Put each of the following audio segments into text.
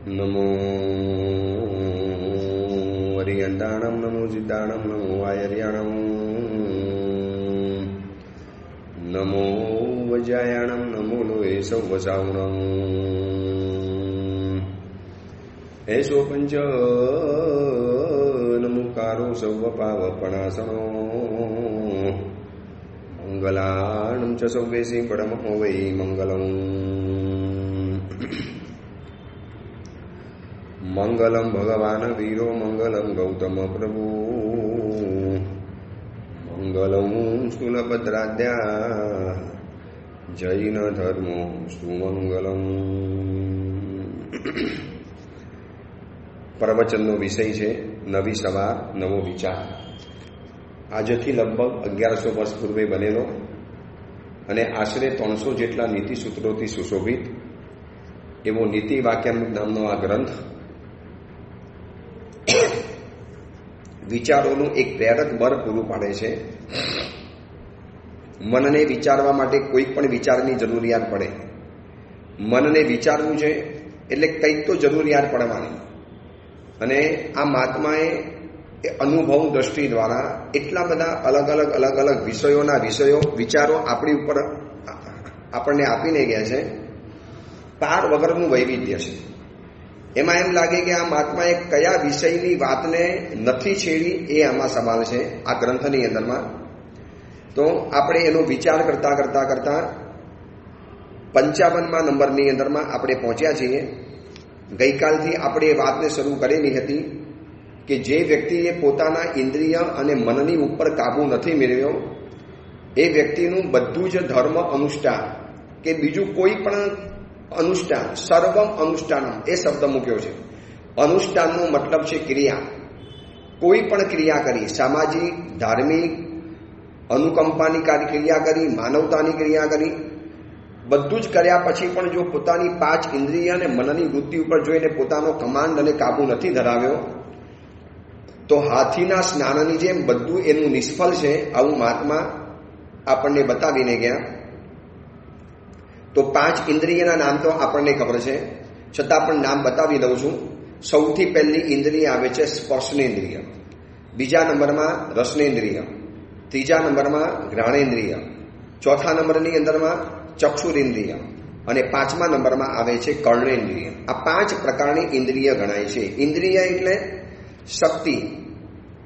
નમો વરિયંતાણમ નમો સિદ્ધાણમ નમો વાયર્યાણમ નમો વજ્રાયાણમ નમો લોહે સૌવસાવણમ એસો પંચ નમુકારો સૌવ પાવપણાસણો મંગલાણમ ચ સૌવેસી પડમહો વૈ મંગલમ મંગલમ ભગવાન વીરો મંગલમ ગૌતમ પ્રભુ મંગલમ સ્થૂલભદ્રાદ્યા જૈન ધર્મો સુમંગલમ. પ્રવચનનો વિષય છે નવી સવાર નવો વિચાર. આજથી લગભગ 1100 વર્ષ પૂર્વે બનેલો અને આશરે 300 જેટલા નીતિ સૂત્રોથી સુશોભિત એવો નીતિ વાક્યામૃત નામનો આ ગ્રંથ વિચારોનું એક પ્રેરક બળ પૂરું પાડે છે. મનને વિચારવા માટે કોઈ પણ વિચારની જરૂરિયાત પડે. મનને વિચારવું છે એટલે કંઈક તો જરૂરિયાત પડવાની. અને આ મહાત્માએ અનુભવ દ્રષ્ટિ દ્વારા એટલા બધા અલગ અલગ વિચારો આપણી ઉપર આપણને આપીને ગયા છે. પાર વગરનું વૈવિધ્ય છે. એમાં એમ લાગે કે આ મહાત્માએ કયા વિષયની વાતને નથી છેડી એ આમાં સવાલ છે આ ગ્રંથની અંદરમાં. તો આપણે એનો વિચાર કરતા 55મા નંબરની અંદરમાં આપણે પહોંચ્યા છીએ. ગઈકાલથી આપણે એ વાતને શરૂ કરેલી હતી કે જે વ્યક્તિએ પોતાના ઇન્દ્રિય અને મનની ઉપર કાબુ નથી મેળવ્યો એ વ્યક્તિનું બધું જ ધર્મ અનુષ્ઠાન કે બીજું કોઈ પણ અનુષ્ઠાન, સર્વમ અનુષ્ઠાનમ એ શબ્દ મૂક્યો છે. અનુષ્ઠાનનો મતલબ છે ક્રિયા. કોઈ પણ ક્રિયા કરી, સામાજિક, ધાર્મિક, અનુકંપાની ક્રિયા કરી, માનવતાની ક્રિયા કરી, બધું જ કર્યા પછી પણ જો પોતાની 5 ઇન્દ્રિય અને મનની વૃત્તિ ઉપર જોઈને પોતાનો કમાન્ડ અને કાબુ નથી ધરાવ્યો તો હાથીના સ્નાનની જેમ બધું એનું નિષ્ફળ છે. આવું મહાત્મા આપણને બતાવીને ગયા. તો 5 ઇન્દ્રિયના નામ તો આપણને ખબર છે, છતાં પણ નામ બતાવી દઉં છું. સૌથી પહેલી ઇન્દ્રિય આવે છે સ્પર્શનેન્દ્રિય, બીજા નંબરમાં રસનેન્દ્રિય, ત્રીજા નંબરમાં ઘ્રાણેન્દ્રિય, ચોથા નંબરની અંદરમાં ચક્ષુરેન્દ્રિય અને 5મા નંબરમાં આવે છે કર્ણેન્દ્રિય. આ 5 પ્રકારની ઇન્દ્રિય ગણાય છે. ઇન્દ્રિય એટલે શક્તિ,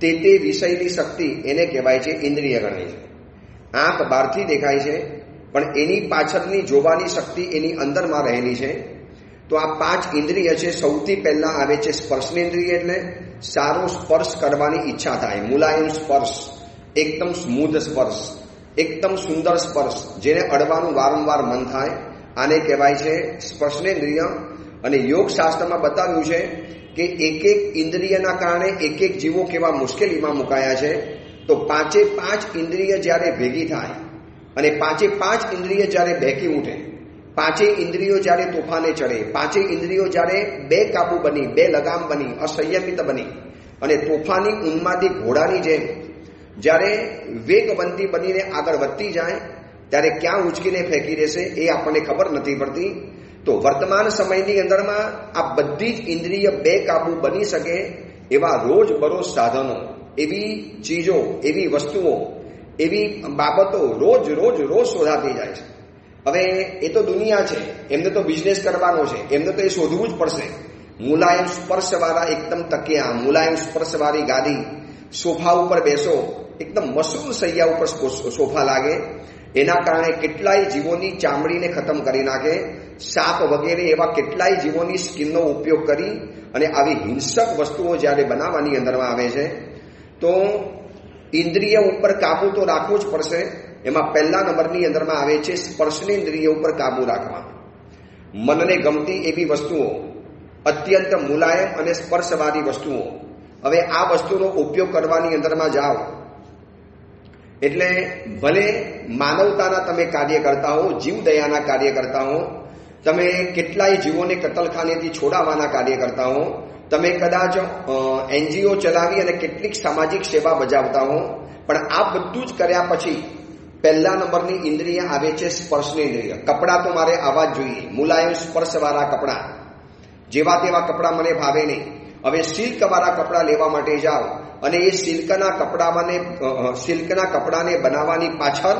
તે વિષયની શક્તિ, એને કહેવાય છે ઇન્દ્રિય ગણાય છે. આંખ બહારથી દેખાય છે પણ એની પાછળની જોવાની શક્તિ એની અંદરમાં રહેલી છે. તો આ 5 ઇન્દ્રિય છે. સૌથી પહેલા આવે છે સ્પર્શનેન્દ્રિય, એટલે સારો સ્પર્શ કરવાની ઈચ્છા થાય, મુલાયમ સ્પર્શ, એકદમ સ્મૂધ સ્પર્શ, એકદમ સુંદર સ્પર્શ, જેને અડવાનું વારંવાર મન થાય, આને કહેવાય છે સ્પર્શનેન્દ્રિય. અને યોગ શાસ્ત્રમાં બતાવ્યું છે કે એક ઇન્દ્રિયના કારણે એક જીવો કેવા મુશ્કેલીમાં મુકાયા છે. તો 5 ઇન્દ્રિય જ્યારે ભેગી થાય અને 5 ઇન્દ્રિય જ્યારે બેકી ઉઠે, 5 ઇન્દ્રિયો જ્યારે તોફાને ચડે, 5 ઇન્દ્રિયો જ્યારે બેકાબુ બની, બે લગામ બની, અસંયમિત બની અને તોફાની ઉન્માદી ઘોડાની જેમ જ્યારે વેગવંતી બનીને આગળ વધતી જાય ત્યારે ક્યાં ઉચકીને ફેંકી દેશે એ આપણને ખબર નથી પડતી. તો વર્તમાન સમયની અંદરમાં આ બધી જ ઇન્દ્રિય બેકાબુ બની શકે એવા રોજબરોજ સાધનો, એવી ચીજો, એવી વસ્તુઓ, એવી બાબતો રોજ શોધાતી જાય છે. હવે એ તો દુનિયા છે, એમને તો બિઝનેસ કરવાનો છે, એમને તો એ શોધવું જ પડશે. મુલાયમ સ્પર્શવાળા એકદમ તકિયા, મુલાયમ સ્પર્શવાળી ગાદી, સોફા ઉપર બેસો, એકદમ મસૂર સૈયા ઉપર સોફા લાગે, એના કારણે કેટલાય જીવોની ચામડીને ખતમ કરી નાખે. સાપ વગેરે એવા કેટલાય જીવોની સ્કિનનો ઉપયોગ કરી અને આવી હિંસક વસ્તુઓ જ્યારે બનાવવાની અંદરમાં આવે છે તો ઇન્દ્રિય ઉપર કાબુ તો રાખવું જ પડશે. એમાં પહેલા નંબરની અંદરમાં આવે છે સ્પર્શનેન્દ્રિય ઉપર કાબુ રાખવા. મનને ગમતી એવી વસ્તુઓ, અત્યંત મુલાયમ અને સ્પર્શવાળી વસ્તુઓ. હવે આ વસ્તુનો ઉપયોગ કરવાની અંદરમાં જાઓ એટલે ભલે માનવતાના તમે કાર્ય કરતા હો, જીવદયાના કાર્ય કરતા હો, તમે કેટલાય જીવોને કતલખાનેથી છોડાવવાના કાર્ય કરતા હો, તમે કદાચ એનજીઓ ચલાવી અને કેટલીક સામાજિક સેવા બજાવતા હો, પણ આ બધું જ કર્યા પછી પહેલા નંબરની ઇન્દ્રિય આવે છે સ્પર્શની ઇન્દ્રિય. કપડાં તો મારે આવા જ જોઈએ, મુલાયમ સ્પર્શવાળા કપડાં. જેવા તેવા કપડાં મને ભાવે નહીં. હવે સિલ્કવાળા કપડાં લેવા માટે જાઓ અને એ સિલ્કના કપડાને બનાવવાની પાછળ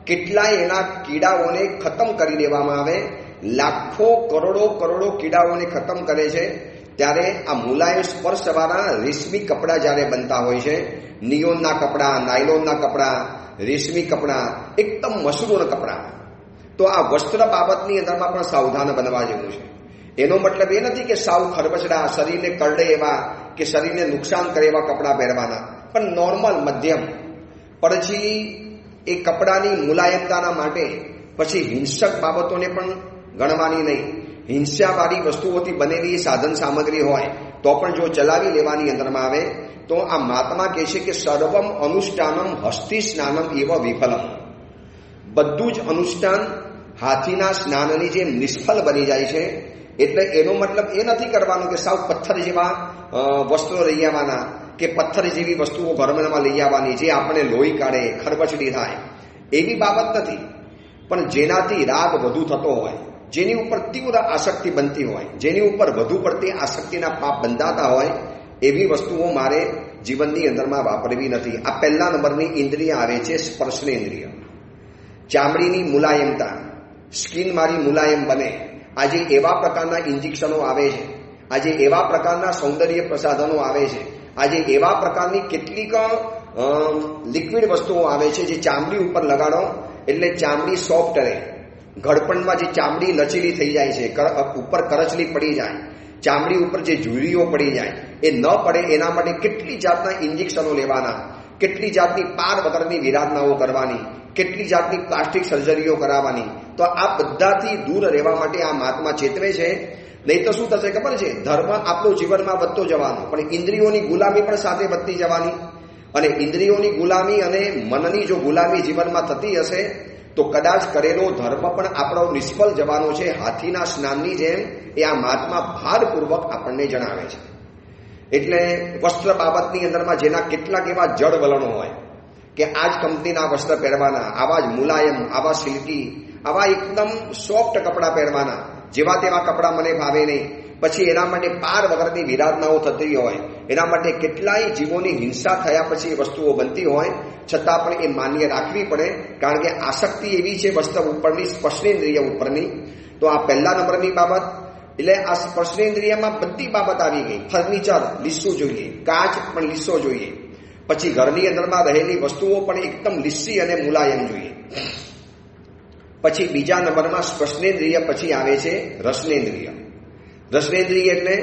કેટલાય એના કીડાઓને ખતમ કરી દેવામાં આવે, લાખો કરોડો કીડાઓને ખતમ કરે છે. ત્યારે આ મુલાયમ સ્પર્શવાળા રેશમી કપડાં જ્યારે બનતા હોય છે, નિયોનના કપડાં, નાયલોનના કપડાં, રેશમી કપડાં, એકદમ મસરૂણ કપડાં, તો આ વસ્ત્ર બાબતની અંદરમાં પણ સાવધાન બનવા જેવું છે. એનો મતલબ એ નથી કે સાવ ખરબચડા, શરીરને કરડે એવા કે શરીરને નુકસાન કરે એવા કપડાં પહેરવાના, પણ નોર્મલ મધ્યમ. પછી એ કપડાની મુલાયમતાના માટે પછી હિંસક બાબતોને પણ ગણવાની નહીં. હિંસાવાળી વસ્તુઓથી બનેલી સાધન સામગ્રી હોય તો પણ જો ચલાવી લેવાની અંદરમાં આવે તો આ મહાત્મા કહે છે કે સર્વમ અનુષ્ઠાનમ હસ્તિ સ્નાનમ એવ વિફલમ. બધું જ અનુષ્ઠાન હાથીના સ્નાનની જેમ નિષ્ફળ બની જાય છે. એટલે એનો મતલબ એ નથી કરવાનું કે સાવ પથ્થર જેવા વસ્ત્રો લઈ આવવાના કે પથ્થર જેવી વસ્તુઓ ઘરમાં લઈ આવવાની જે આપણે લોહી કાઢે, ખરબચડી થાય, એવી બાબત નથી. પણ જેનાથી રાગ વધુ થતો હોય, જેની ઉપર તીવ્ર આસક્તિ બનતી હોય, જેની ઉપર વધુ પડતી આસક્તિના પાપ બંધાતા હોય, એવી વસ્તુઓ મારે જીવનની અંદરમાં વાપરવી નથી. આ પહેલા નંબરની ઇન્દ્રિય આવે છે સ્પર્શનેન્દ્રિય. ચામડીની મુલાયમતા, સ્કિન મારી મુલાયમ બને. આજે એવા પ્રકારના ઇન્જેક્શનો આવે છે, આજે એવા પ્રકારના સૌંદર્ય પ્રસાધનો આવે છે, આજે એવા પ્રકારની કેટલીક લિક્વિડ વસ્તુઓ આવે છે જે ચામડી ઉપર લગાડો એટલે ચામડી સોફ્ટ રહે. ઘડપણમાં જે ચામડી લચીલી થઈ જાય છે, ઉપર કરચલી પડી જાય, ચામડી ઉપર જે ઝૂરીઓ પડી જાય એ ન પડે એના માટે કેટલી જાતના ઇન્જેક્શનો લેવાના, કેટલી જાતની પાર વગરની વિરાધનાઓ કરવાની, કેટલી જાતની પ્લાસ્ટિક સર્જરીઓ કરાવવાની. તો આ બધાથી દૂર રહેવા માટે આ મહાત્મા ચેતવે છે. નહીં તો શું થશે ખબર છે? ધર્મ આપણો જીવનમાં વધતો જવાનો, પણ ઇન્દ્રિયોની ગુલામી પણ સાથે વધતી જવાની. અને ઇન્દ્રિયોની ગુલામી અને મનની જો ગુલામી જીવનમાં થતી હશે તો કદાચ કરેલો ધર્મ પણ આપણો નિષ્ફળ જવાનો છે. હાથીના સ્નાનની જેમ એ આ મહાત્મા ભારપૂર્વક આપણને જણાવે છે. એટલે વસ્ત્ર બાબતની અંદરમાં જેના કેટલાક એવા જડ વલણો હોય કે આ જ કંપનીના વસ્ત્ર પહેરવાના, આવા જ મુલાયમ, આવા સિલ્કી, આવા એકદમ સોફ્ટ કપડાં પહેરવાના, જેવા તેવા કપડાં મને ભાવે નહીં. પછી એના માટે પાર વગરની વિરાધનાઓ થતી હોય, એના માટે કેટલાય જીવોની હિંસા થયા પછી એ વસ્તુઓ બનતી હોય, છતાં પણ એ માન્ય રાખવી પડે, કારણ કે આસક્તિ એવી છે વસ્ત્ર ઉપરની, સ્પર્શેન્દ્રિય ઉપરની. તો આ પહેલા નંબરની બાબત. એટલે આ સ્પર્શેન્દ્રિયમાં બધી બાબત આવી ગઈ. ફર્નિચર લીસું જોઈએ, કાચ પણ લીસો જોઈએ, પછી ઘરની અંદરમાં રહેલી વસ્તુઓ પણ એકદમ લીસી અને મુલાયમ જોઈએ. પછી બીજા નંબરમાં સ્પર્શેન્દ્રિય પછી આવે છે રસનેન્દ્રિય. રસનેન્દ્રિય એટલે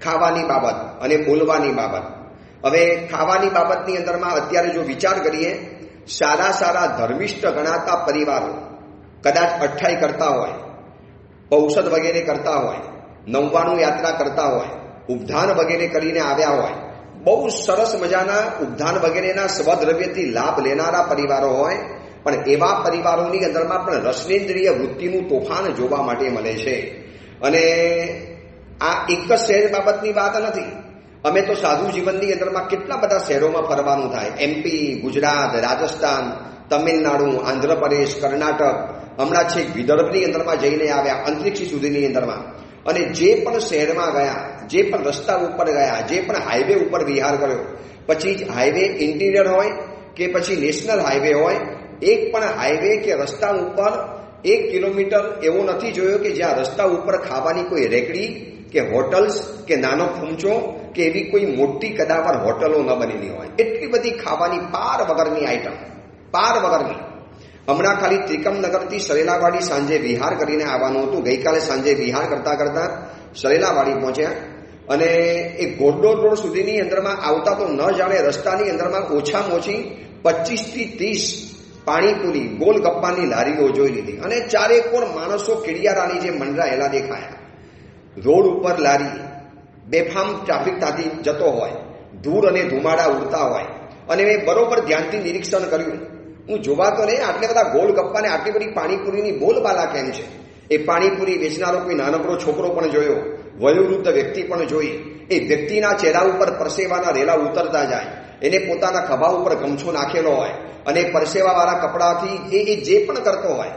ખાવાની બાબત અને બોલવાની બાબત. હવે ખાવાની બાબતની અંદરમાં અત્યારે જો વિચાર કરીએ, સારા ધર્મિષ્ઠ ગણાતા પરિવારો કદાચ અઠ્ઠાઈ કરતા હોય, ઔષધ વગેરે કરતા હોય, 99 યાત્રા કરતા હોય, ઉપધાન વગેરે કરીને આવ્યા હોય, બહુ સરસ મજાના ઉપધાન વગેરેના સ્વદ્રવ્યથી લાભ લેનારા પરિવારો હોય, પણ એવા પરિવારોની અંદરમાં પણ રસનેન્દ્રિય વૃત્તિનું તોફાન જોવા માટે મળે છે. અને આ એક જ શહેર બાબતની વાત નથી. અમે તો સાધુ જીવનની અંદરમાં કેટલા બધા શહેરોમાં ફરવાનું થાય. MP, ગુજરાત, રાજસ્થાન, તમિલનાડુ, આંધ્રપ્રદેશ, કર્ણાટક, હમણાં છેક વિદર્ભની અંદરમાં જઈને આવ્યા, અંતરિક્ષ સુધીની અંદરમાં. અને જે પણ શહેરમાં ગયા, જે પણ રસ્તા ઉપર ગયા, જે પણ હાઈવે ઉપર વિહાર કર્યો, પછી હાઈવે ઇન્ટિરિયર હોય કે પછી નેશનલ હાઈવે હોય, એક પણ હાઈવે કે રસ્તા ઉપર 1 કિલોમીટર એવો નથી જોયો કે જ્યાં રસ્તા ઉપર ખાવાની કોઈ રેકડી કે હોટલ્સ કે નાનો ફૂમચો કે એવી કોઈ મોટી કદાવર હોટલો ન બનેલી હોય. એટલી બધી ખાવાની પાર વગરની આઈટમ, પાર વગરની. હમણાં ખાલી ત્રિકમનગરથી સરેલાવાડી સાંજે વિહાર કરીને આવવાનું હતું. ગઈકાલે સાંજે વિહાર કરતા કરતા સરેલાવાડી પહોંચ્યા અને એ ગોરડોર રોડ સુધીની અંદરમાં આવતા તો ન જાણે રસ્તાની અંદરમાં ઓછામાં ઓછી 25 થી 30 પાણીપુરી, ગોલગપ્પાની લારીઓ જોઈ લીધી. અને ચારેકોર માણસો કીડિયારાની જે મંડરાયેલા દેખાયા. રોડ ઉપર લારી, બેફામ ટ્રાફિક ત્યાંથી જતો હોય, ધૂળ અને ધુમાડા ઉડતા હોય. અને મેં બરોબર ધ્યાનથી નિરીક્ષણ કર્યું. હું જોવા તો નહીં, આટલે બધા ગોલગપ્પાને આટલી બધી પાણીપુરીની બોલબાલા કેમ છે? એ પાણીપુરી વેચનારો કોઈ નાનકડો છોકરો પણ જોયો, વયોવૃદ્ધ વ્યક્તિ પણ જોઈ. એ વ્યક્તિના ચહેરા ઉપર પરસેવાના રેલા ઉતરતા જાય. એને પોતાના ખભા ઉપર ગમછો નાખેલો હોય અને પરસેવાવાળા કપડાથી એ જે પણ કરતો હોય.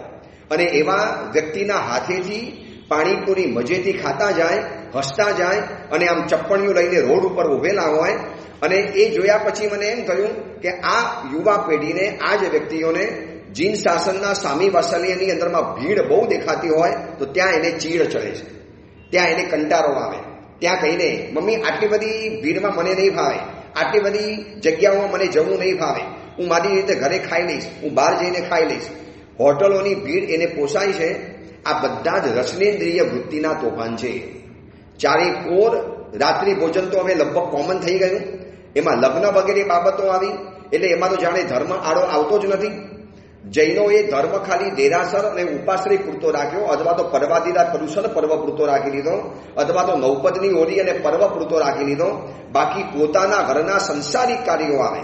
અને એવા વ્યક્તિના હાથેથી પાણીપુરી મજેથી ખાતા જાય, હસતા જાય અને આમ ચપ્પણીઓ લઈને રોડ ઉપર ઉભેલા હોય. અને એ જોયા પછી મને એમ થયું કે આ યુવા પેઢીને, આ જ વ્યક્તિઓને જીન શાસનના સામી વાત્સલ્યની અંદરમાં ભીડ બહુ દેખાતી હોય તો ત્યાં એને ચીડ ચડે છે, ત્યાં એને કંટાળો આવે. ત્યાં કહીને મમ્મી આટલી બધી ભીડમાં મને નહીં ભાવે, આટલી બધી જગ્યાઓમાં મને જવું નહીં ભાવે, હું મારી રીતે ઘરે ખાઈ લઈશ, હું બહાર જઈને ખાઈ લઈશ. હોટલોની ભીડ એને પોસાય છે. આ બધા જ રસનેન્દ્રિય વૃત્તિના તોફાન છે. ચારે કોર રાત્રિ ભોજન તો હવે લગભગ કોમન થઈ ગયું. એમાં લગ્ન વગેરે બાબતો આવી એટલે એમાં તો જાણે ધર્મ આડો આવતો જ નથી. જૈનોએ ધર્મ ખાલી દેરાસર અને ઉપાશ્રય પૂરતો રાખ્યો, અથવા તો પર્વાદિરા પરુષણ પર્વ પૂરતો રાખી લીધો, અથવા તો નવપદની હોળી અને પર્વ પૂરતો રાખી લીધો. બાકી પોતાના ઘરના સંસારિક કાર્યો આવે,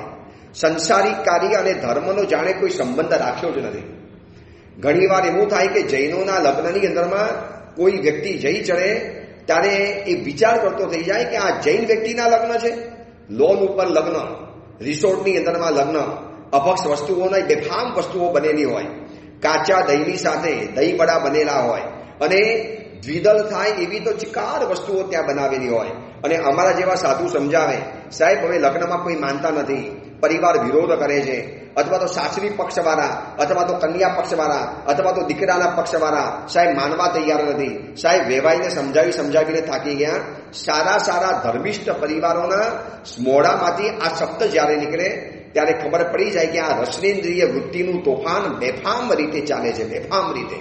સંસારિક કાર્ય અને ધર્મનો જાણે કોઈ સંબંધ રાખ્યો જ નથી. ઘણીવાર એવું થાય કે જૈનોના લગ્નની અંદરમાં કોઈ વ્યક્તિ જઈ ચડે ત્યારે એ વિચાર કરતો થઈ જાય કે આ જૈન વ્યક્તિના લગ્ન છે. લોન ઉપર લગ્ન, રિસોર્ટની અંદરમાં લગ્ન, અભક્ષ વસ્તુઓના બેફામ વસ્તુઓ બનેલી હોય, કાચા દહીંની સાથે દહીં વડા બનેલા હોય અને દ્વિદલ થાય એવી તો ચિકાર વસ્તુઓ ત્યાં બનાવેલી હોય. અને અમારા જેવા સાધુ સમજાવે, સાહેબ હવે લગ્નમાં કોઈ માનતા નથી, પરિવાર વિરોધ કરે છે, અથવા તો સાસરી પક્ષવાળા અથવા તો કન્યા પક્ષવાળા અથવા તો દીકરાના પક્ષવાળા સાહેબ માનવા તૈયાર નથી. સાહેબ વેવાઈને સમજાવીને થાકી ગયા. સારા સારા ધર્મિષ્ઠ પરિવારોના મોઢામાંથી આ શબ્દ જ્યારે નીકળે ત્યારે ખબર પડી જાય કે આ રસનેન્દ્રિય વૃત્તિનું તોફાન બેફામ રીતે ચાલે છે, બેફામ રીતે.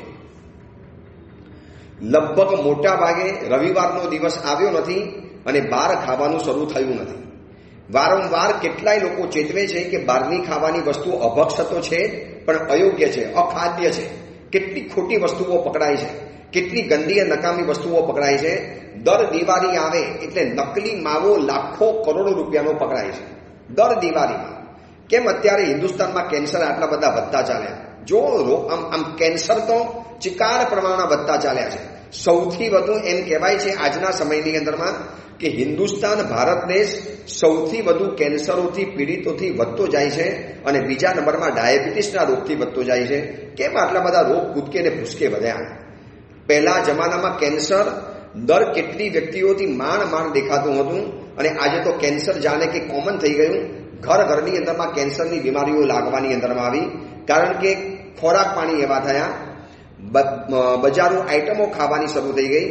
લગભગ મોટા ભાગે રવિવારનો દિવસ આવ્યો નથી અને બહાર ખાવાનું શરૂ થયું નથી. વારંવાર કેટલાય લોકો ચેતવે છે કે બહારની ખાવાની વસ્તુ અભક્ષ તો છે પણ અયોગ્ય છે, અખાદ્ય છે. કેટલી ખોટી વસ્તુઓ પકડાય છે, કેટલી ગંદી નકામી વસ્તુઓ પકડાય છે. દર દિવાળી આવે એટલે નકલી માવો લાખો કરોડો રૂપિયાનો પકડાય છે દર દિવાળીમાં. કેમ અત્યારે હિન્દુસ્તાનમાં કેન્સર આટલા બધા વધતા ચાલ્યા? જો આમ કેન્સર તો ચિકાર પ્રમાણમાં વધતા ચાલ્યા છે. સૌથી વધુ એમ કહેવાય છે આજના સમયની અંદરમાં કે હિન્દુસ્તાન, ભારત દેશ સૌથી વધુ કેન્સરોથી પીડિતોથી વધતો જાય છે અને બીજા નંબરમાં ડાયાબિટીસના રોગથી વધતો જાય છે. કેમ આટલા બધા રોગ કૂદકે ને ભૂસકે વધ્યા? પહેલા જમાનામાં કેન્સર દર કેટલી વ્યક્તિઓથી માંડ દેખાતું હતું અને આજે તો કેન્સર જાણે કે કોમન થઈ ગયું. ઘરની અંદરમાં કેન્સરની બીમારીઓ લાગવાની અંદરમાં આવી, કારણ કે ખોરાક પાણી એવા થયા, બજારો આઈટમો ખાવાની શરૂ થઈ ગઈ,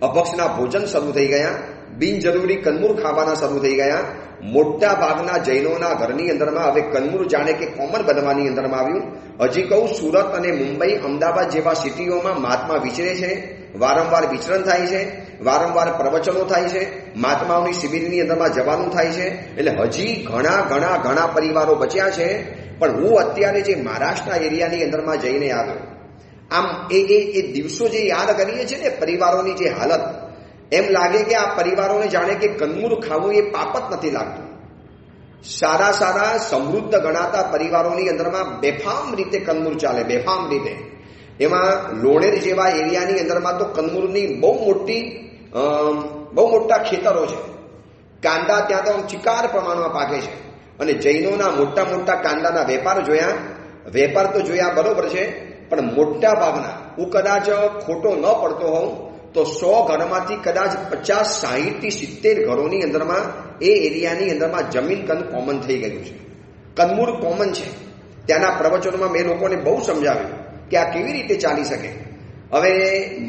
અભક્ષના ભોજન શરૂ થઈ ગયા, બિનજરૂરી કનમૂર ખાવાના શરૂ થઈ ગયા. મોટા ભાગના જૈનોના ઘરની અંદરમાં હવે કનમૂર જાણે કે કોમન બનવાની અંદરમાં આવ્યું. હજી કહું, સુરત અને મુંબઈ, અમદાવાદ જેવા સિટીઓમાં મહાત્મા વિચરે છે, વારંવાર વિચરણ થાય છે, વારંવાર પ્રવચનો થાય છે, મહાત્માઓની શિબિરની અંદરમાં જવાનું થાય છે. એટલે હજી ઘણા પરિવારો બચ્યા છે. પણ હું અત્યારે જે મહારાષ્ટ્રના એરિયાની અંદરમાં જઈને આવ્યો, આમ એ દિવસો જે યાદ કરીએ છીએ ને, પરિવારોની જે હાલત, એમ લાગે કે આ પરિવારોને જાણે કે કંદમૂળ ખાવું એ પાપ જ નથી લાગતું. સારા સમૃદ્ધ ગણાતા પરિવારોની અંદરમાં બેફામ રીતે કંદમૂળ ચાલે, બેફામ રીતે. એમાં લોણેર જેવા એરિયાની અંદરમાં તો કંદમૂળની બહુ મોટા ખેતરો છે. કાંદા ત્યાં તો ચિકાર પ્રમાણમાં પાકે છે. અને જૈનોના મોટા કાંદાના વેપાર તો જોયા બરોબર છે, પણ મોટા ભાગના, હું કદાચ ખોટો ન પડતો હોઉં તો 100 ઘરમાંથી કદાચ 50, 60 થી 70 ઘરોની અંદરમાં એ એરિયાની અંદરમાં જમીન કંદ કોમન થઈ ગયું છે, કંદમૂળ કોમન છે. ત્યાંના પ્રવચનોમાં મેં લોકોને બહુ સમજાવ્યું કે આ કેવી રીતે ચાલી શકે. હવે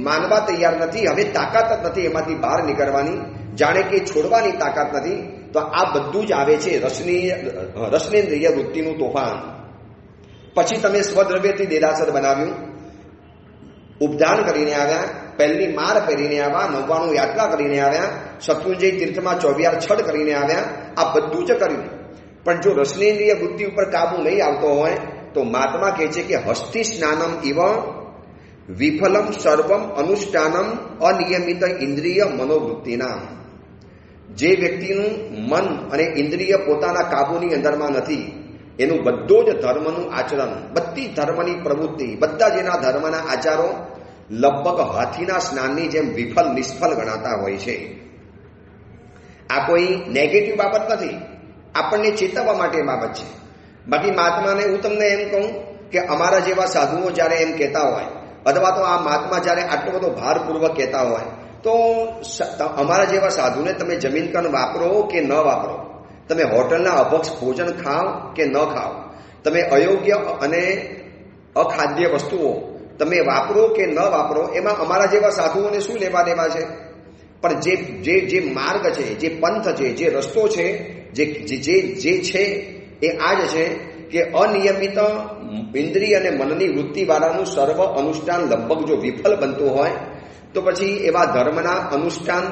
માનવા તૈયાર નથી, હવે તાકાત જ નથી એમાંથી બહાર નીકળવાની, જાણે કે છોડવાની તાકાત નથી. તો આ બધું જ આવે છે રસનેન્દ્રિય વૃત્તિનું તોફાન. પછી તમે સ્વદ્રવ્યથી દેરાસર બનાવ્યું, ઉપદાન કરીને આવ્યા, પહેલી માર પહેરીને આવ્યા, 99 યાત્રા કરીને આવ્યા, શત્રુંજય તીર્થમાં 24 છડ કરીને આવ્યા. આ બધું જ કર્યું. પણ જો રસનેન્દ્રિય વૃત્તિ ઉપર કાબુ નહીં આવતો હોય તો મહાત્મા કહે છે કે હસ્તિ સ્નાનમ ઇવ વિફલમ સર્વમ અનુષ્ઠાનમ અનિયમિત ઇન્દ્રિય મનોવૃત્તિના. જે વ્યક્તિનું મન અને ઇન્દ્રિય પોતાના કાબુની અંદરમાં નથી, એનું બધું જ ધર્મનું આચરણ, બધી ધર્મની પ્રવૃત્તિ, બધા જેના ધર્મના આચારો લગભગ હાથીના સ્નાનની જેમ વિફલ નિષ્ફળ ગણાતા હોય છે. આ કોઈ નેગેટિવ બાબત નથી, આપણને ચેતવવા માટે બાબત છે. બાકી મહાત્માને હું તમને એમ કહું કે અમારા જેવા સાધુઓ જ્યારે એમ કહેતા હોય અથવા તો આ મહાત્મા જ્યારે આટલો બધો ભારપૂર્વક કહેતા હોય તો અમારા જેવા સાધુને તમે જમીન કન વાપરો કે ન વાપરો, તમે હોટલના અભક્ષ ભોજન ખાઓ કે ન ખાઓ, તમે અયોગ્ય અને અખાદ્ય વસ્તુઓ તમે વાપરો કે ન વાપરો, એમાં અમારા જેવા સાધુઓને શું લેવા દેવા છે? પણ જે માર્ગ છે, જે પંથ છે, જે રસ્તો છે, જે છે એ આ જ છે કે અનિયમિત ઇન્દ્રિય અને મનની વૃત્તિવાળાનું સર્વ અનુષ્ઠાન લગભગ જો વિફલ બનતું હોય તો પછી એવા ધર્મના અનુષ્ઠાન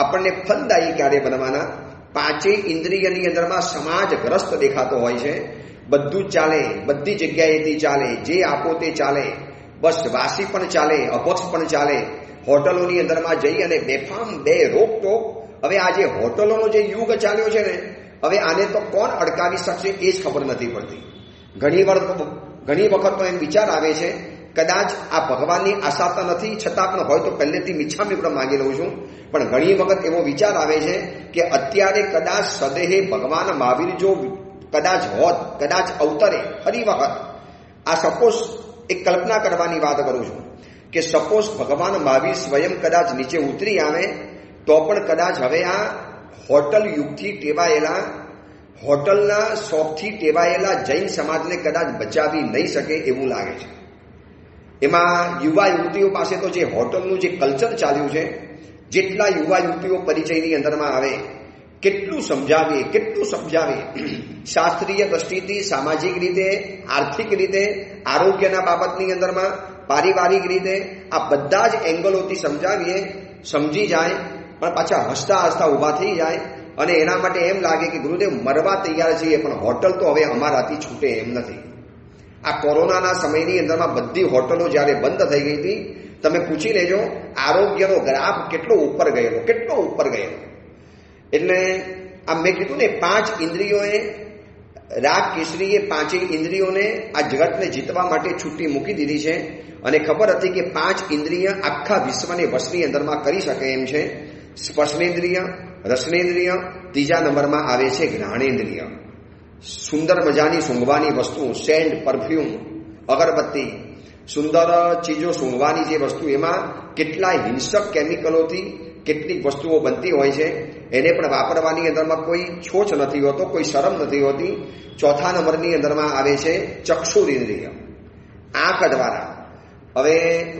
આપણને ફલદાયી ક્યારે બનવાના? પાંચેય ઇન્દ્રિયની અંદરમાં સમાજગ્રસ્ત દેખાતો હોય છે. બધું જ ચાલે, બધી જગ્યાએથી ચાલે, જે આપો તે ચાલે, બસ વાસી પણ ચાલે, અભક્ષ પણ ચાલે. હોટલોની અંદરમાં જઈ અને બેફામ બે રોકટોક. હવે આ જે હોટલોનો જે યુગ ચાલ્યો છે ને, હવે આને તો કોણ અડકાવી શકશે એ જ ખબર નથી પડતી. ઘણી વખત તો એમ વિચાર આવે છે કદાચ આ ભગવાનની આશાતા નથી, છતાં પણ હોય તો પહેલેથી મિચ્છામી પણ માગી લઉં છું. પણ ઘણી વખત એવો વિચાર આવે છે કે અત્યારે કદાચ સદેહે ભગવાન મહાવીર જો કદાચ હોત, કદાચ અવતરે ફરી વખત, આ સપોઝ એક કલ્પના કરવાની વાત કરું છું કે સપોઝ ભગવાન મહાવીર સ્વયં કદાચ નીચે ઉતરી આવે તો પણ કદાચ હવે આ હોટલ યુગથી ટેવાયેલા, હોટલના શોખથી ટેવાયેલા જૈન સમાજને કદાચ બચાવી નહીં શકે એવું લાગે છે. એમાં યુવા યુવતીઓ પાસે તો જે હોટલનું જે કલ્ચર ચાલ્યું છે, જેટલા યુવા યુવતીઓ પરિચયની અંદરમાં આવે, કેટલું સમજાવીએ શાસ્ત્રીય દ્રષ્ટિથી, સામાજિક રીતે, આર્થિક રીતે, આરોગ્યના બાબતની અંદરમાં, પારિવારિક રીતે, આ બધા જ એંગલોથી સમજાવીએ, સમજી જાય, પણ પાછા હસતા હસતા ઊભા થઈ જાય અને એના માટે એમ લાગે કે ગુરુદેવ મરવા તૈયાર છીએ, પણ હોટલ તો હવે અમારાથી છૂટે એમ નથી. આ કોરોનાના સમયની અંદરમાં બધી હોટલો જ્યારે બંધ થઈ ગઈ હતી, તમે પૂછી લેજો આરોગ્યનો ગ્રાફ કેટલો ઉપર ગયેલો. એટલે આ મેં કીધું ને, 5 ઇન્દ્રિયોએ, રાગ કેસરીએ 5 ઇન્દ્રિયોને આ જગતને જીતવા માટે છૂટી મૂકી દીધી છે. અને ખબર હતી કે 5 ઇન્દ્રિય આખા વિશ્વને વશની અંદરમાં કરી શકે એમ છે. સ્પર્શનેન્દ્રિય, રસનેન્દ્રિય, ત્રીજા નંબરમાં આવે છે જ્ઞાનેન્દ્રિય. સુંદર મજાની સૂંઘવાની વસ્તુ, સેન્ટ, પરફ્યુમ, અગરબત્તી, સુંદર ચીજો સૂંઘવાની જે વસ્તુ, એમાં કેટલાય હિંસક કેમિકલોથી કેટલીક વસ્તુઓ બનતી હોય છે. એને પણ વાપરવાની અંદરમાં કોઈ છોછ નથી હોતો, કોઈ શરમ નથી હોતી. ચોથા નંબરની અંદરમાં આવે છે ચક્ષુરેન્દ્રિય, આંખ દ્વારા. હવે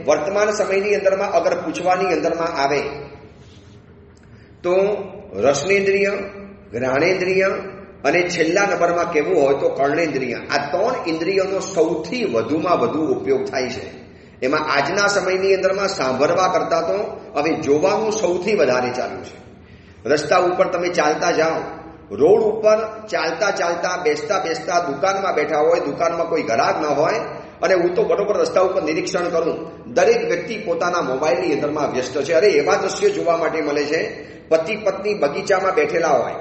વર્તમાન સમયની અંદરમાં અગર પૂછવાની અંદરમાં આવે તો રસનેન્દ્રિય, જ્ઞાનેન્દ્રિય અને છેલ્લા નંબરમાં કહેવું હોય તો કર્ણેન્દ્રિય. આ 3 ઇન્દ્રિયોનો સૌથી વધુમાં વધુ ઉપયોગ થાય છે. એમાં આજના સમયની અંદરમાં સાંભળવા કરતાં તો હવે જોવાનું સૌથી વધારે ચાલ્યું છે. રસ્તા ઉપર તમે ચાલતા જાઓ, રોડ ઉપર ચાલતા બેસતા દુકાનમાં બેઠા હોય, દુકાનમાં કોઈ ગ્રાહક ન હોય, અને હું તો બરોબર રસ્તા ઉપર નિરીક્ષણ કરું, દરેક વ્યક્તિ પોતાના મોબાઈલની અંદરમાં વ્યસ્ત છે. અરે એવા દ્રશ્યો જોવા માટે મળે છે, પતિ પત્ની બગીચામાં બેઠેલા હોય,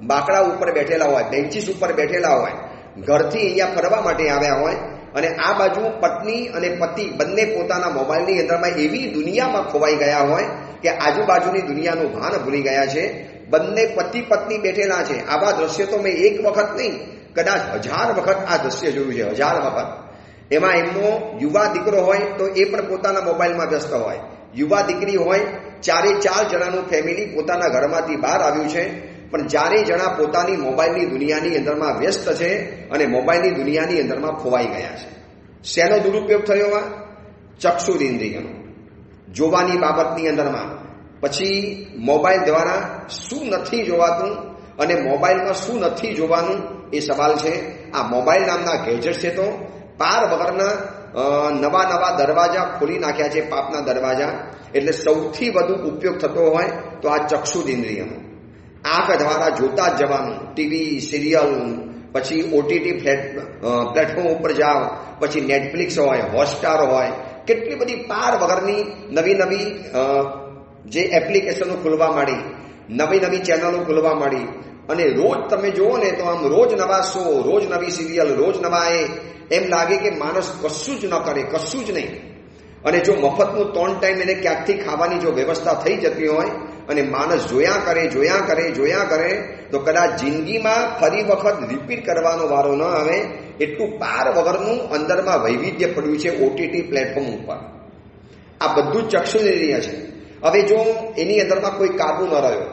બાકડા ઉપર બેઠેલા હોય, બેન્ચીસ ઉપર બેઠેલા હોય, ઘરથી અહીંયા ફરવા માટે આવ્યા હોય, અને આ બાજુ પત્ની અને પતિ બંને પોતાના મોબાઈલની અંદરમાં એવી દુનિયામાં ખોવાઈ ગયા હોય કે આજુબાજુની દુનિયાનું ભાન ભૂલી ગયા છે. બંને પતિ પત્ની બેઠેલા છે. આવા દ્રશ્ય તો મેં એક વખત નહીં, કદાચ 1000 વખત આ દ્રશ્ય જોયું છે, 1000 વખત. એમાં એમનો યુવા દીકરો હોય તો એ પણ પોતાના મોબાઈલમાં વ્યસ્ત હોય, યુવા દીકરી હોય, 4 જણાનું ફેમિલી પોતાના ઘરમાંથી બહાર આવ્યું છે, પણ 4 જણા પોતાની મોબાઈલની દુનિયાની અંદરમાં વ્યસ્ત છે અને મોબાઈલની દુનિયાની અંદરમાં ખોવાઈ ગયા છે. શેનો દુરુપયોગ થયો? આ ચક્ષુરેન્દ્રિયનો, જોવાની બાબતની અંદરમાં. પછી મોબાઈલ દ્વારા શું નથી જોવાતું અને મોબાઈલમાં શું નથી જોવાનું એ સવાલ છે. આ મોબાઈલ નામના ગેજેટ છે તો પાર વગરના નવા દરવાજા ખોલી નાખ્યા છે, પાપના દરવાજા. એટલે સૌથી વધુ ઉપયોગ થતો હોય તો આ ચક્ષુરેન્દ્રિયનો. આંખ દ્વારા જોતા જ જવાનું, ટીવી, સિરિયલ, પછી ઓટીટી પ્લેટફોર્મ ઉપર જાઓ, પછી નેટફ્લિક્સ હોય, હોટસ્ટાર હોય, કેટલી બધી પાર વગરની નવી જે એપ્લિકેશનો ખુલવા માંડી, નવી ચેનલો ખુલવા માંડી. અને રોજ તમે જુઓ ને તો આમ રોજ નવા શો, રોજ નવી સિરિયલ, રોજ નવા એમ લાગે કે માણસ કશું જ ન કરે, કશું જ નહીં. અને જો મફતનું 3 ટાઈમ એને ક્યાંકથી ખાવાની જો વ્યવસ્થા થઈ જતી હોય અને માણસ જોયા કરે તો કદાચ જિંદગીમાં ફરી વખત રિપીટ કરવાનો વારો ન આવે એટલું પાર વગરનું અંદરમાં વૈવિધ્ય પડ્યું છે ઓટીટી પ્લેટફોર્મ ઉપર. આ બધું જ ચક્ષુરેન્દ્રિય છે. હવે જો એની અંદરમાં કોઈ કાબુ ન રહ્યો,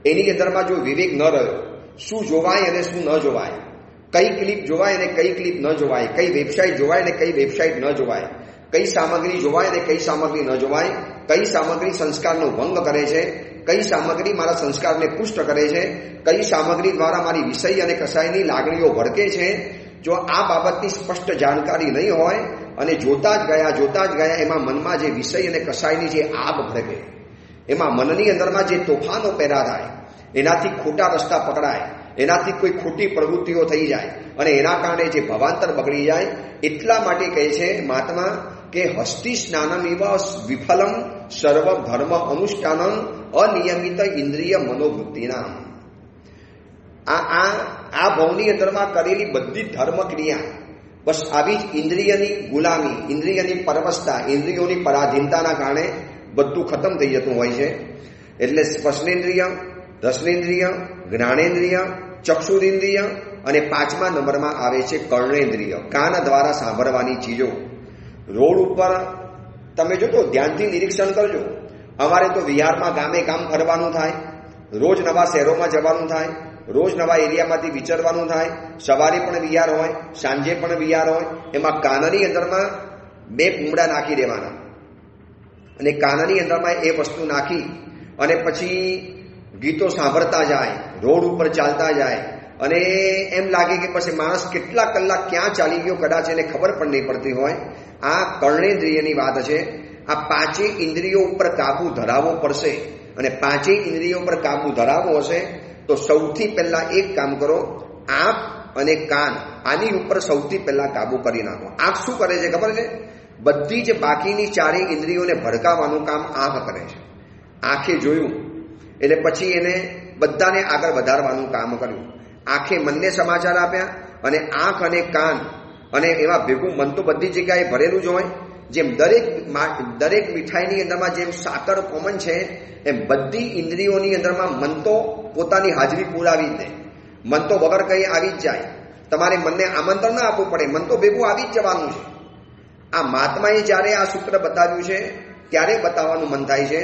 એની અંદરમાં જો વિવેક ન રહ્યો, શું જોવાય અને શું ન જોવાય, કઈ ક્લિપ જોવાય અને કઈ ક્લિપ ન જોવાય, કઈ વેબસાઇટ જોવાય અને કઈ વેબસાઇટ ન જોવાય, કઈ સામગ્રી જોવાય અને કઈ સામગ્રી ન જોવાય, કઈ સામગ્રી સંસ્કારનો ભંગ કરે છે, કઈ સામગ્રી મારા સંસ્કારને પુષ્ટ કરે છે, કઈ સામગ્રી દ્વારા મારી વિષય અને કસાયની લાગણીઓ ભડકે છે, જો આ બાબતની સ્પષ્ટ જાણકારી નહીં હોય અને જોતા જ ગયા એમાં મનમાં જે વિષય અને કસાયની જે આગ ભડકે, એમાં મનની અંદરમાં જે તોફાનો પેદા થાય, એનાથી ખોટા રસ્તા પકડાય, એનાથી કોઈ ખોટી પ્રવૃત્તિઓ થઈ જાય અને એના કારણે જે ભવાંતર બગડી જાય. એટલા માટે કહે છે મહાત્મા કે હસ્તિ સ્નાનમિવ વિફલમ સર્વ ધર્મ અનુષ્ઠાનમ અનિયમિત ઇન્દ્રિય મનોવૃત્તિના. આ ભવની અંદરમાં કરેલી બધી ધર્મ ક્રિયા બસ આવી જ ઇન્દ્રિયની ગુલામી, ઇન્દ્રિયની પરવશતા, ઇન્દ્રિયોની પરાધીનતાના કારણે બધું ખતમ થઈ જતું હોય છે. એટલે સ્પર્શેન્દ્રિય, રસનેન્દ્રિય, જ્ઞાનેન્દ્રિય, ચક્ષુરેન્દ્રિય અને 5મા નંબરમાં આવે છે કર્ણેન્દ્રિય, કાન દ્વારા સાંભળવાની ચીજો. રોડ ઉપર તમે જોજો, ધ્યાનથી નિરીક્ષણ કરજો. અમારે તો વિહારમાં ગામે ગામ ફરવાનું થાય, રોજ નવા શહેરોમાં જવાનું થાય, રોજ નવા એરિયામાંથી વિચરવાનું થાય. સવારે પણ વિહાર હોય, સાંજે પણ વિહાર હોય. એમાં કાનની અંદરમાં 2 પૂમડા નાખી દેવાના અને કાનની અંદરમાં એ વસ્તુ નાખી અને પછી ગીતો સાંભળતા જાય, રોડ ઉપર ચાલતા જાય અને એમ લાગે કે પછી માણસ કેટલા કલાક ક્યાં ચાલી ગયો કદાચ એને ખબર પણ નહીં પડતી હોય. આ કર્ણેન્દ્રિયની વાત છે. આ 5 ઇન્દ્રિયો ઉપર કાબુ ધરાવવો પડશે અને 5 ઇન્દ્રિયો ઉપર કાબુ ધરાવવો હશે તો સૌથી પહેલા એક કામ કરો, આંખ અને કાન આની ઉપર સૌથી પહેલા કાબુ કરી નાખો. આંખ શું કરે છે ખબર છે? બધી જ બાકીની 4 ઇન્દ્રિયોને ભડકાવવાનું કામ આંખ કરે છે. આંખે જોયું એટલે પછી એને બધાને આગળ વધારવાનું કામ કર્યું. આંખે મનને સમાચાર આપ્યા અને આંખ અને કાન અને એમાં ભેગું મન તો બધી જગ્યાએ ભરેલું જ હોય. જેમ દરેક મીઠાઈની અંદરમાં જેમ સાકર કોમન છે એમ બધી ઇન્દ્રિયોની અંદરમાં મન તો પોતાની હાજરી પુરાવી જ દે. મન તો વગર કંઈ આવી જ જાય. તમારે મનને આમંત્રણ ના આપવું પડે, મન તો ભેગું આવી જ જવાનું છે. આ મહાત્માએ જ્યારે આ સૂત્ર બતાવ્યું છે ત્યારે બતાવવાનું મન થાય છે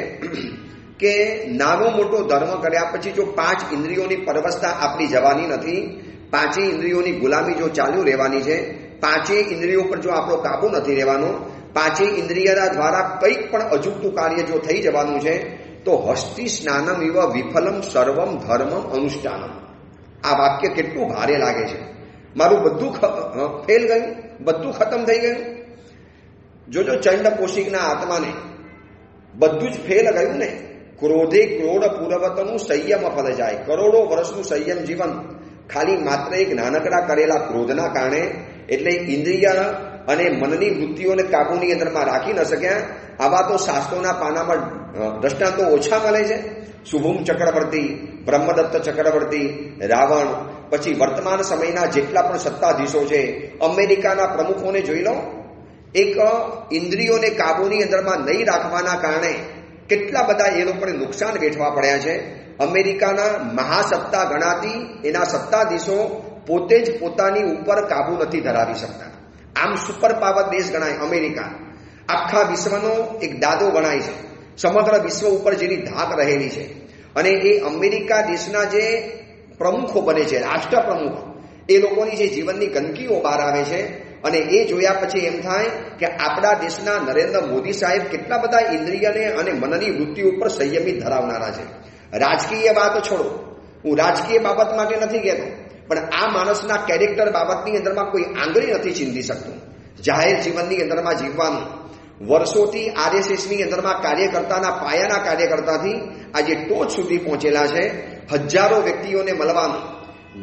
કે નાનો મોટો ધર્મ કર્યા પછી જો 5 ઇન્દ્રિયોની પરવશતા આપણી જવાની નથી, 5 ઇન્દ્રિયોની ગુલામી જો ચાલુ રહેવાની છે, 5 ઇન્દ્રિયો પર જો આપણો કાબુ નથી રહેવાનો, 5 ઇન્દ્રિયના દ્વારા કંઈક પણ અજુગતું કાર્ય જો થઈ જવાનું છે તો હસ્તિ સ્નાનમ ઇવ વિફલમ સર્વમ ધર્મમ અનુષ્ઠાનમ. આ વાક્ય કેટલું ભારે લાગે છે. મારું બધું ફેલ ગયું, બધું ખતમ થઈ ગયું. જોજો ચંડ કૌશિકના આત્માને બધું જ ફેલ ગયું ને. ક્રોધે ક્રોડ પૂર્વતનું સંયમ ફળ જાય. કરોડો વર્ષનું સંયમ જીવન ખાલી માત્ર એક નાનકડા કરેલા ક્રોધના કારણે, એટલે ઇન્દ્રિય અને મનની વૃત્તિઓને કાબુની અંદરમાં રાખી ન શક્યા. આવા તો શાસ્ત્રોના પાનામાં દ્રષ્ટાંતો ઓછા મળે છે. શુભમ ચક્રવર્તી, બ્રહ્મદત્ત ચક્રવર્તી, રાવણ, પછી વર્તમાન સમયના જેટલા પણ સત્તાધીશો છે, અમેરિકાના પ્રમુખોને જોઈ લો. એક ઇન્દ્રિયોને કાબુની અંદરમાં નહીં રાખવાના કારણે કેટલા બધા એ લોકોને નુકસાન વેઠવા પડ્યા છે. અમેરિકાના મહાસત્તા ગણાતી એના સત્તાધીશો પોતે જ પોતાની ઉપર કાબુ નથી ધરાવી શકતા. આમ સુપર પાવર દેશ ગણાય અમેરિકા. આખા વિશ્વનો એક દાદો ગણાય છે. સમગ્ર વિશ્વ ઉપર જેની ધાક રહેલી છે. અને એ અમેરિકા દેશના જે પ્રમુખો બને છે, રાષ્ટ્ર પ્રમુખ, એ લોકોની જે જીવનની ગંદકીઓ બહાર આવે છે અને એ જોયા પછી એમ થાય કે આપણા દેશના નરેન્દ્ર મોદી સાહેબ કેટલા બધા ઇન્દ્રિયને અને મનની વૃત્તિ ઉપર સંયમિત ધરાવનારા છે. રાજકીય વાત છોડો, હું રાજકીય બાબત માટે નથી કહેતો, પણ આ માણસના કેરેક્ટર બાબતની અંદરમાં કોઈ આંગળી નથી ચીંધી શકતું. જાહેર જીવનની અંદરમાં જીવવાનું, વર્ષોથી આરએસએસની અંદરમાં કાર્યકર્તાના પાયાના કાર્યકર્તાથી આજે ટોચ સુધી પહોંચેલા છે. હજારો વ્યક્તિઓને મળવાનું,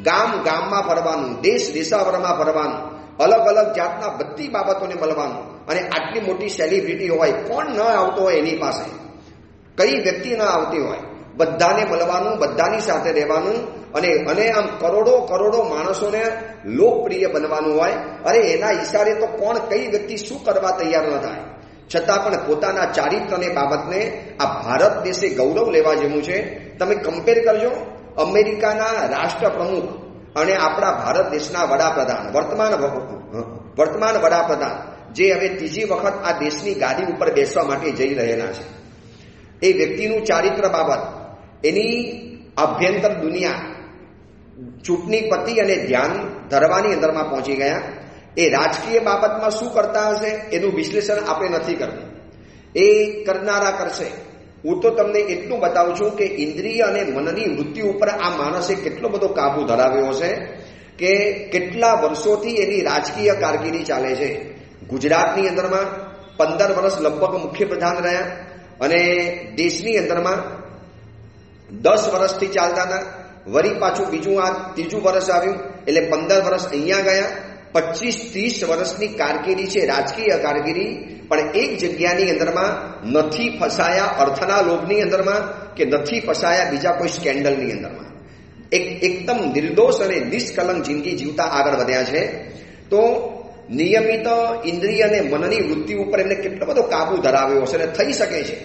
ગામ ગામમાં ફરવાનું, દેશ દેશાવરમાં ફરવાનું, અલગ અલગ જાતના બધી બાબતોને મળવાનું. અને આટલી મોટી સેલિબ્રિટી હોય, કોણ ન આવતો હોય એની પાસે, કઈ વ્યક્તિ ન આવતી હોય, બધાને મળવાનું, બધાની સાથે રહેવાનું અને આમ કરોડો કરોડો માણસોને લોકપ્રિય બનવાનું હોય. અરે એના ઈશારે તો કોણ કઈ વ્યક્તિ શું કરવા તૈયાર ન થાય. છતાં પણ પોતાના ચારિત્રને બાબતને આ ભારત દેશે ગૌરવ લેવા જેવું છે. તમે કમ્પેર કરજો અમેરિકાના રાષ્ટ્ર પ્રમુખ અને આપણા ભારત દેશના વડાપ્રધાન, વર્તમાન વડાપ્રધાન જે હવે ત્રીજી વખત આ દેશની ગાદી ઉપર બેસવા માટે જઈ રહેલા છે. એ વ્યક્તિનું ચારિત્ર બાબત, એની અભ્યંતર દુનિયા, ચૂંટણી પતિ અને ધ્યાન ધરવાની અંદરમાં પહોંચી ગયા. એ રાજકીય બાબતમાં શું કરતા હશે એનું વિશ્લેષણ આપણે નથી કરવું, એ કરનારા કરશે. હું તો તમને એટલું બતાવું છું કે ઇન્દ્રિય અને મનની વૃત્તિ ઉપર આ માણસે કેટલો બધો કાબુ ધરાવ્યો છે કે કેટલા વર્ષોથી એની રાજકીય કારકિર્દી ચાલે છે. ગુજરાતની અંદરમાં 15 વર્ષ લગભગ મુખ્યપ્રધાન રહ્યા અને દેશની અંદરમાં 10 વર્ષથી ચાલતા હતા. વળી પાછું બીજું આ ત્રીજું વર્ષ આવ્યું એટલે 15 વર્ષ અહીંયા ગયા. 25-30 વર્ષની કારકિર્દી છે, રાજકીય કારકિર્દી, પણ એક જગ્યાની અંદરમાં નથી ફસાયા અર્થના લોભની અંદરમાં કે નથી ફસાયા બીજા કોઈ સ્કેન્ડલની અંદરમાં. એકદમ નિર્દોષ અને નિષ્કલંક જિંદગી જીવતા આગળ વધ્યા છે. તો નિયમિત ઇન્દ્રિય અને મનની વૃત્તિ ઉપર એમને કેટલો બધો કાબુ ધરાવ્યો હશે. અને થઈ શકે છે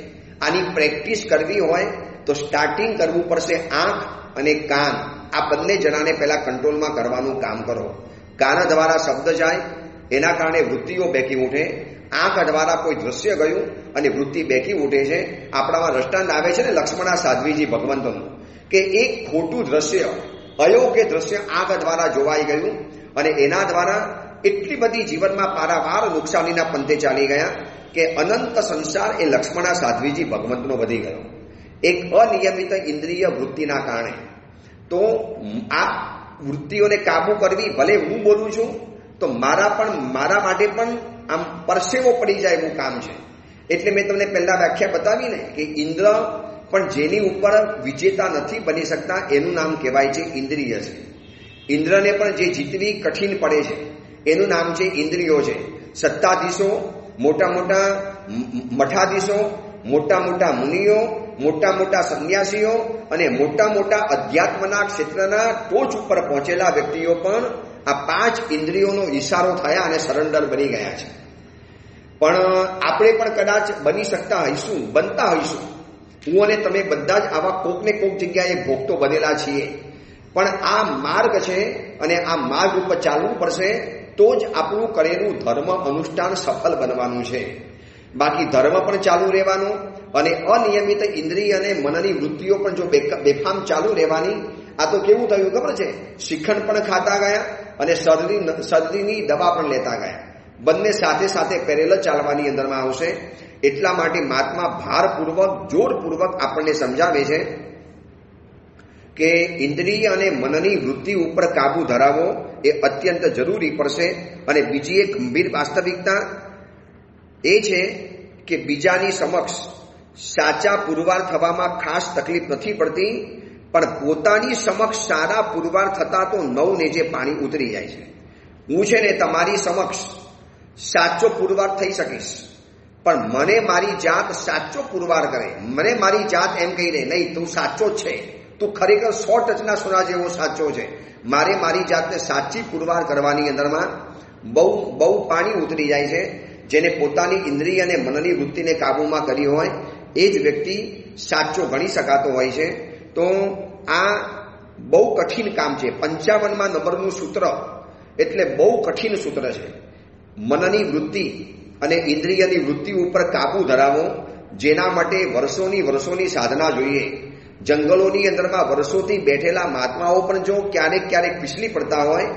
આની પ્રેક્ટિસ કરવી હોય તો સ્ટાર્ટિંગ કરવું પડશે આંખ અને કાન, આ બંને જણાને પહેલા કંટ્રોલમાં કરવાનું કામ કરો. કાન દ્વારા શબ્દ જાય એના કારણે વૃત્તિઓ બેકી ઉઠે, આંખ દ્વારા કોઈ દ્રશ્ય ગયું અને વૃત્તિ બેકી ઉઠે છે. આપણામાં દ્રષ્ટાંત આવે છે ને લક્ષ્મણા સાધ્વીજી ભગવંતનું, કે એક ખોટું દ્રશ્ય, અયોગ્ય દ્રશ્ય આંખ દ્વારા જોવાઈ ગયું અને એના દ્વારા એટલી બધી જીવનમાં પારાવાર નુકસાનીના પંથે ચાલી ગયા કે અનંત સંસાર એ લક્ષ્મણા સાધ્વીજી ભગવંતનો વધી ગયો એક અનિયમિત ઇન્દ્રિય વૃત્તિના કારણે. તો આ વૃત્તિઓને કાબુ કરવી, ભલે હું બોલું છું તો મારા માટે પણ આમ પરસેવો પડી જાય એવું કામ છે. એટલે મેં તમને પહેલા વ્યાખ્યા બતાવી ને કે ઇન્દ્ર પણ જેની ઉપર વિજેતા નથી બની શકતા એનું નામ કહેવાય છે ઇન્દ્રિય છે. ઇન્દ્રને પણ જે જીતવી કઠિન પડે છે એનું નામ છે ઇન્દ્રિયો છે. સત્તાધીશો, મોટા મોટા મઠાધીશો, મોટા મોટા મુનિઓ, મોટા મોટા સંન્યાસીઓ અને મોટા મોટા અધ્યાત્મના ક્ષેત્રના ટોચ ઉપર પહોંચેલા વ્યક્તિઓ પણ આ 5 ઇન્દ્રિયોનો ઈશારો થયા અને સરેન્ડર બની ગયા છે. પણ આપણે પણ કદાચ બની શકતા હઈશું, બનતા હઈશું. હું અને તમે બધા જ આવા કોક ને કોક જગ્યાએ ભોગતો બનેલા છીએ. પણ આ માર્ગ છે અને આ માર્ગ ઉપર ચાલવું પડશે તો જ આપણું કરેલું ધર્મ અનુષ્ઠાન સફળ બનવાનું છે. બાકી ધર્મ પણ ચાલુ રહેવાનું અને અનિયમિત ઇન્દ્રિય અને મનની વૃત્તિઓ પણ જો બેફામ ચાલુ રહેવાની. આ તો કેવું થયું ખબર છે, શિખંડ પણ ખાતા ગયા અને શરદીની દવા પણ લેતા ગયા. બંને સાથે સાથે પેરેલ ચાલવાની અંદરમાં આવશે. એટલા માટે મહાત્મા ભારપૂર્વક, જોરપૂર્વક આપણને સમજાવે છે કે ઇન્દ્રિય અને મનની વૃત્તિ ઉપર કાબુ ધરાવવો એ અત્યંત જરૂરી પડશે. અને બીજી એક ગંભીર વાસ્તવિકતા એ છે કે બીજાની સમક્ષ સાચા પુરવાર થવામાં ખાસ તકલીફ નથી પડતી, પણ પોતાની સમક્ષ સારા પુરવાર થતા તો નવનેજે પાણી ઉતરી જાય છે. હું છે ને તમારી સમક્ષ સાચો પુરવાર થઈ શકીશ, પણ મને મારી જાત સાચો પુરવાર કરે, મને મારી જાત એમ કહી દે નહીં તું સાચો જ છે, તું ખરેખર 100% સોના જેવો સાચો છે. મારે મારી જાતને સાચી પુરવાર કરવાની અંદરમાં બહુ પાણી ઉતરી જાય છે. જેને પોતાની ઇન્દ્રિય અને મનની વૃત્તિને કાબૂમાં કરી હોય એ જ વ્યક્તિ સાચો ગણી શકાતો હોય છે. તો આ બહુ કઠિન કામ છે. 55માં નંબરનું સૂત્ર એટલે બહુ કઠિન સૂત્ર છે. મનની વૃત્તિ અને ઇન્દ્રિયની વૃત્તિ ઉપર કાબુ ધરાવો, જેના માટે વર્ષોની સાધના જોઈએ. જંગલોની અંદરમાં વર્ષોથી બેઠેલા મહાત્માઓ પણ જો ક્યારેક પીછલી પડતા હોય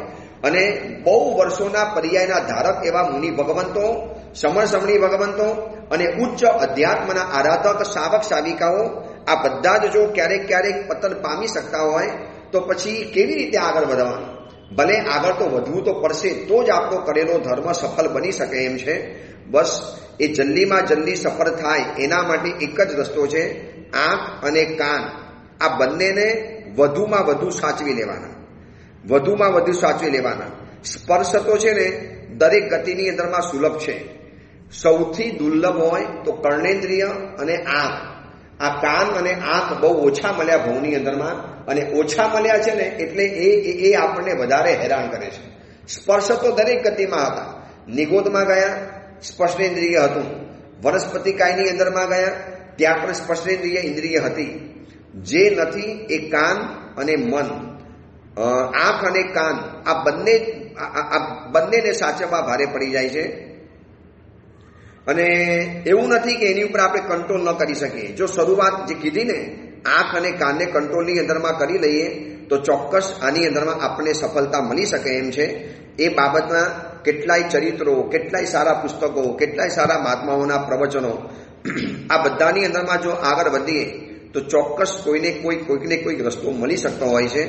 અને બહુ વર્ષોના પર્યાયના ધારક એવા મુનિ ભગવંતો, સમણી ભગવંતો અને ઉચ્ચ અધ્યાત્મના આરાધક સાવક સાવિકાઓ આ બધા જ જો ક્યારેક પતન પામી શકતા હોય તો પછી કેવી રીતે આગળ વધવાનું? ભલે આગળ તો વધવું તો પડશે, તો જ આપણો કરેલો ધર્મ સફળ બની શકે એમ છે. બસ એ જલ્દીમાં જલ્દી સફળ થાય એના માટે એક જ રસ્તો છે, આંખ અને કાન આ બંનેને વધુમાં વધુ સાચવી લેવાના. સ્પર્શ તો છે ને દરેક ગતિની અંદરમાં સુલભ છે. સૌથી દુર્લભ હોય તો કર્ણેન્દ્રિય અને આંખ. આ કાન અને આંખ બહુ ઓછા મળ્યા ભવની અંદરમાં, અને ઓછા મળ્યા છે ને એટલે એ આપણને વધારે હેરાન કરે છે. સ્પર્શ તો દરેક ગતિમાં હતા. નિગોદમાં ગયા સ્પર્શેન્દ્રિય હતું, વનસ્પતિકાયની અંદરમાં ગયા ત્યાં પણ સ્પર્શેન્દ્રિય ઇન્દ્રિય હતી. જે નથી એ કાન અને મન, આંખ અને કાન આ બંનેને સાચવવા ભારે પડી જાય છે. અને એવું નથી કે એની ઉપર આપણે કંટ્રોલ ન કરી શકીએ. જો શરૂઆત જે કીધી ને આંખ અને કાનને કંટ્રોલની અંદરમાં કરી લઈએ તો ચોક્કસ આની અંદરમાં આપણને સફળતા મળી શકે એમ છે. એ બાબતના કેટલાય ચરિત્રો, કેટલાય સારા પુસ્તકો, કેટલાય સારા મહાત્માઓના પ્રવચનો, આ બધાની અંદરમાં જો આગળ વધીએ તો ચોક્કસ કોઈકને કોઈક રસ્તો મળી શકતો હોય છે.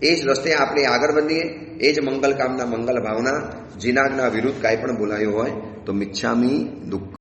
એ જ રસ્તે આપણે આગળ વધીએ. એ જ મંગલ કામના મંગલ ભાવના. જીનાગના વિરુદ્ધ કાંઈ પણ બોલાયો હોય તો મિચ્છામી દુઃખ